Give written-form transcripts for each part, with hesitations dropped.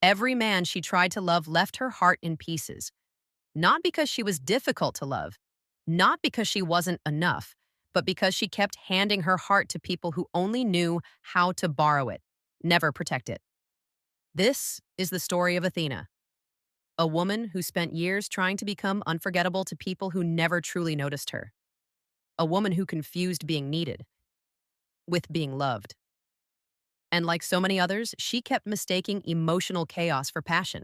Every man she tried to love left her heart in pieces, not because she was difficult to love, not because she wasn't enough, but because she kept handing her heart to people who only knew how to borrow it, never protect it. This is the story of Athena, a woman who spent years trying to become unforgettable to people who never truly noticed her, a woman who confused being needed with being loved. And like so many others, she kept mistaking emotional chaos for passion.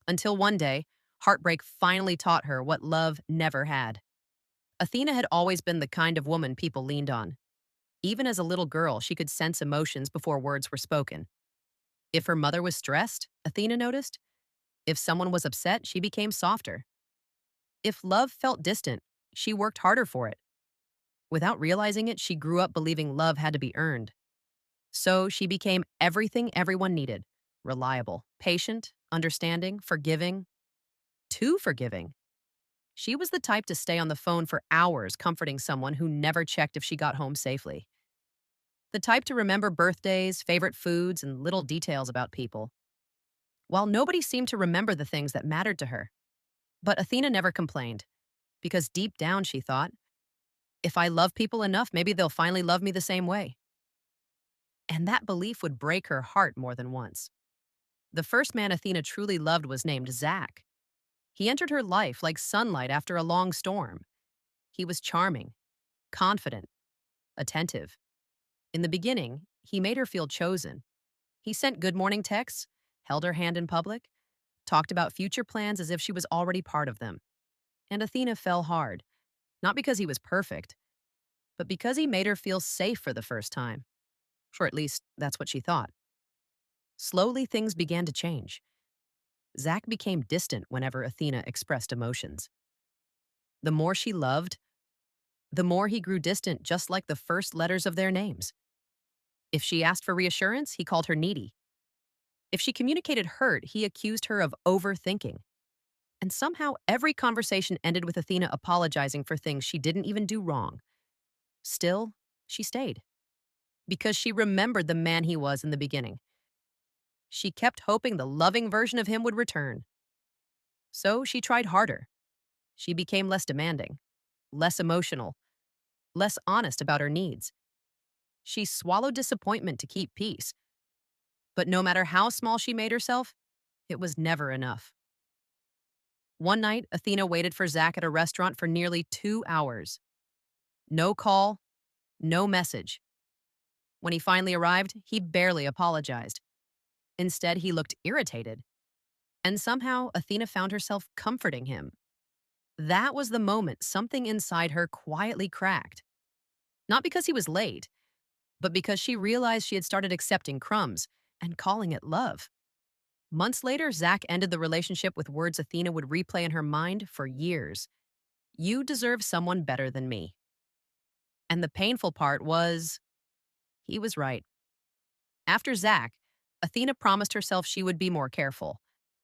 Until one day, heartbreak finally taught her what love never had. Athena had always been the kind of woman people leaned on. Even as a little girl, she could sense emotions before words were spoken. If her mother was stressed, Athena noticed. If someone was upset, she became softer. If love felt distant, she worked harder for it. Without realizing it, she grew up believing love had to be earned. So she became everything everyone needed: reliable, patient, understanding, forgiving, too forgiving. She was the type to stay on the phone for hours comforting someone who never checked if she got home safely. The type to remember birthdays, favorite foods, and little details about people, while nobody seemed to remember the things that mattered to her. But Athena never complained, because deep down she thought, if I love people enough, maybe they'll finally love me the same way. And that belief would break her heart more than once. The first man Athena truly loved was named Zach. He entered her life like sunlight after a long storm. He was charming, confident, attentive. In the beginning, he made her feel chosen. He sent good morning texts, held her hand in public, talked about future plans as if she was already part of them. And Athena fell hard, not because he was perfect, but because he made her feel safe for the first time. Or at least, that's what she thought. Slowly, things began to change. Zach became distant whenever Athena expressed emotions. The more she loved, the more he grew distant, just like the first letters of their names. If she asked for reassurance, he called her needy. If she communicated hurt, he accused her of overthinking. And somehow, every conversation ended with Athena apologizing for things she didn't even do wrong. Still, she stayed. Because she remembered the man he was in the beginning. She kept hoping the loving version of him would return. So she tried harder. She became less demanding, less emotional, less honest about her needs. She swallowed disappointment to keep peace. But no matter how small she made herself, it was never enough. One night, Athena waited for Zach at a restaurant for nearly 2 hours. No call, no message. When he finally arrived, he barely apologized. Instead, he looked irritated. And somehow, Athena found herself comforting him. That was the moment something inside her quietly cracked. Not because he was late, but because she realized she had started accepting crumbs and calling it love. Months later, Zach ended the relationship with words Athena would replay in her mind for years. You deserve someone better than me. And the painful part was, he was right. After Zach, Athena promised herself she would be more careful.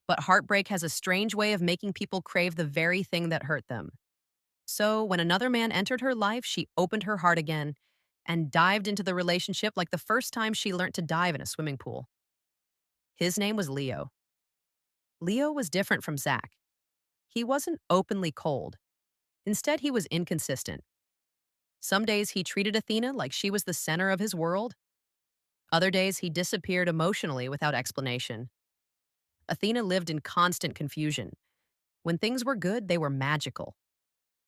But heartbreak has a strange way of making people crave the very thing that hurt them. So when another man entered her life, she opened her heart again and dived into the relationship like the first time she learned to dive in a swimming pool. His name was Leo. Leo was different from Zach. He wasn't openly cold. Instead, he was inconsistent. Some days he treated Athena like she was the center of his world. Other days he disappeared emotionally without explanation. Athena lived in constant confusion. When things were good, they were magical.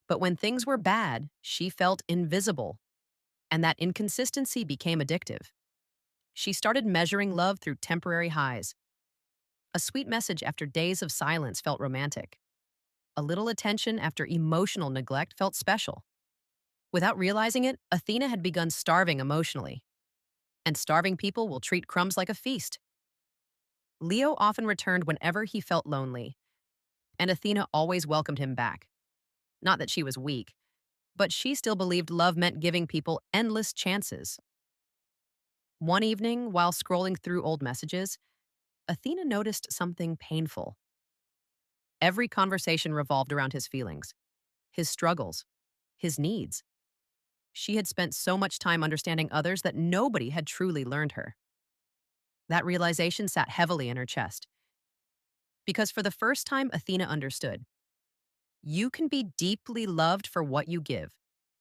But when things were bad, she felt invisible. And that inconsistency became addictive. She started measuring love through temporary highs. A sweet message after days of silence felt romantic. A little attention after emotional neglect felt special. Without realizing it, Athena had begun starving emotionally. And starving people will treat crumbs like a feast. Leo often returned whenever he felt lonely, and Athena always welcomed him back. Not that she was weak, but she still believed love meant giving people endless chances. One evening, while scrolling through old messages, Athena noticed something painful. Every conversation revolved around his feelings, his struggles, his needs. She had spent so much time understanding others that nobody had truly learned her. That realization sat heavily in her chest. Because for the first time, Athena understood. You can be deeply loved for what you give,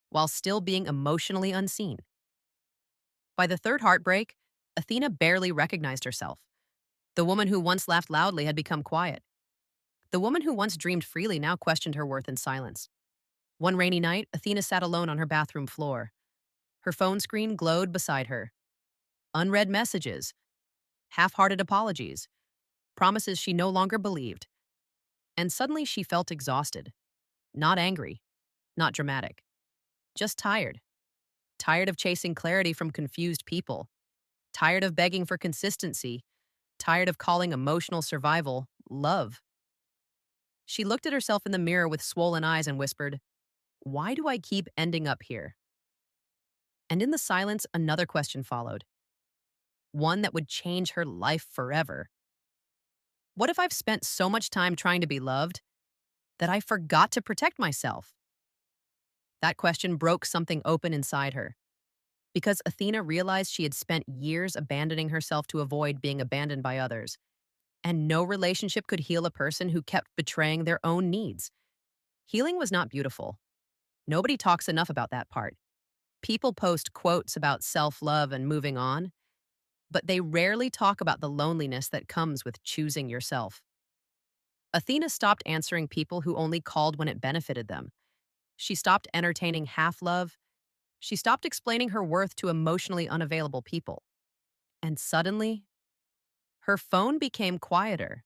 while still being emotionally unseen. By the third heartbreak, Athena barely recognized herself. The woman who once laughed loudly had become quiet. The woman who once dreamed freely now questioned her worth in silence. One rainy night, Athena sat alone on her bathroom floor. Her phone screen glowed beside her. Unread messages, half-hearted apologies, promises she no longer believed. And suddenly she felt exhausted. Not angry, not dramatic. Just tired. Tired of chasing clarity from confused people. Tired of begging for consistency. Tired of calling emotional survival love. She looked at herself in the mirror with swollen eyes and whispered, "Why do I keep ending up here?" And in the silence, another question followed. One that would change her life forever. What if I've spent so much time trying to be loved that I forgot to protect myself? That question broke something open inside her. Because Athena realized she had spent years abandoning herself to avoid being abandoned by others. And no relationship could heal a person who kept betraying their own needs. Healing was not beautiful. Nobody talks enough about that part. People post quotes about self-love and moving on, but they rarely talk about the loneliness that comes with choosing yourself. Athena stopped answering people who only called when it benefited them. She stopped entertaining half-love. She stopped explaining her worth to emotionally unavailable people. And suddenly, her phone became quieter.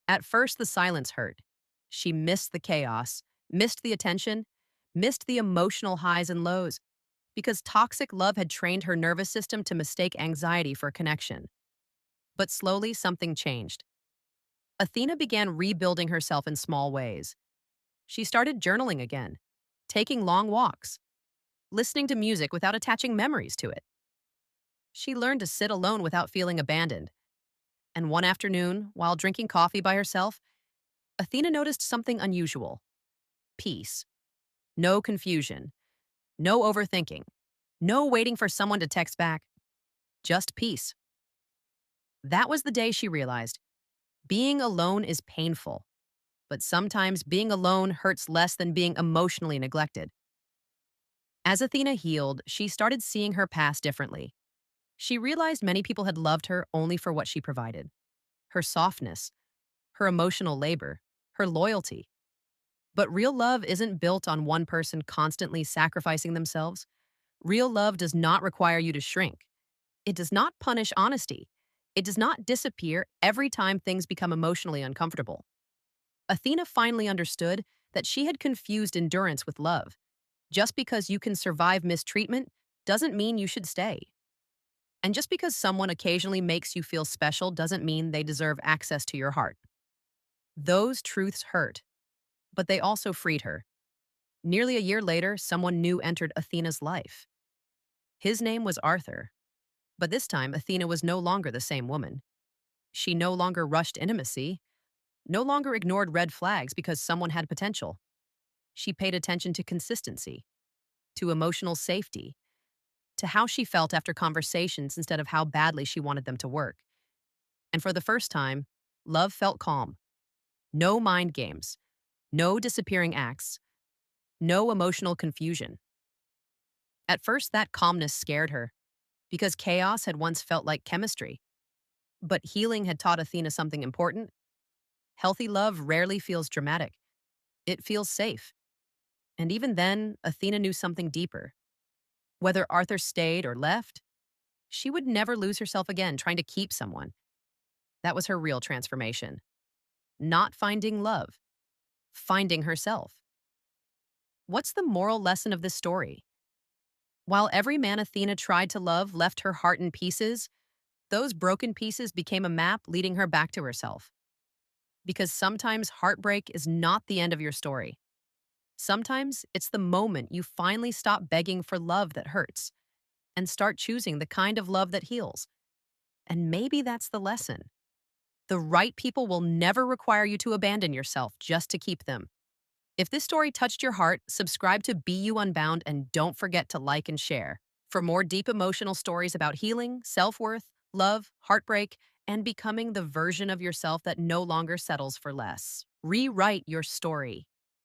At first, the silence hurt. She missed the chaos, missed the attention, missed the emotional highs and lows, because toxic love had trained her nervous system to mistake anxiety for connection. But slowly, something changed. Athena began rebuilding herself in small ways. She started journaling again, taking long walks, listening to music without attaching memories to it. She learned to sit alone without feeling abandoned. And one afternoon, while drinking coffee by herself, Athena noticed something unusual. Peace. No confusion. No overthinking. No waiting for someone to text back. Just peace. That was the day she realized being alone is painful, but sometimes being alone hurts less than being emotionally neglected. As Athena healed, she started seeing her past differently. She realized many people had loved her only for what she provided. Her softness, her emotional labor, her loyalty. But real love isn't built on one person constantly sacrificing themselves. Real love does not require you to shrink. It does not punish honesty. It does not disappear every time things become emotionally uncomfortable. Athena finally understood that she had confused endurance with love. Just because you can survive mistreatment doesn't mean you should stay. And just because someone occasionally makes you feel special doesn't mean they deserve access to your heart. Those truths hurt, but they also freed her. Nearly a year later, someone new entered Athena's life. His name was Arthur. But this time, Athena was no longer the same woman. She no longer rushed intimacy, no longer ignored red flags because someone had potential. She paid attention to consistency, to emotional safety, to how she felt after conversations instead of how badly she wanted them to work. And for the first time, love felt calm. No mind games, no disappearing acts, no emotional confusion. At first, that calmness scared her, because chaos had once felt like chemistry. But healing had taught Athena something important. Healthy love rarely feels dramatic. It feels safe. And even then, Athena knew something deeper. Whether Arthur stayed or left, she would never lose herself again trying to keep someone. That was her real transformation. Not finding love, finding herself. What's the moral lesson of this story? While every man Athena tried to love left her heart in pieces, those broken pieces became a map leading her back to herself. Because sometimes heartbreak is not the end of your story. Sometimes it's the moment you finally stop begging for love that hurts and start choosing the kind of love that heals. And maybe that's the lesson. The right people will never require you to abandon yourself just to keep them. If this story touched your heart, subscribe to BU Unbound and don't forget to like and share. For more deep emotional stories about healing, self-worth, love, heartbreak, and becoming the version of yourself that no longer settles for less. Rewrite your story.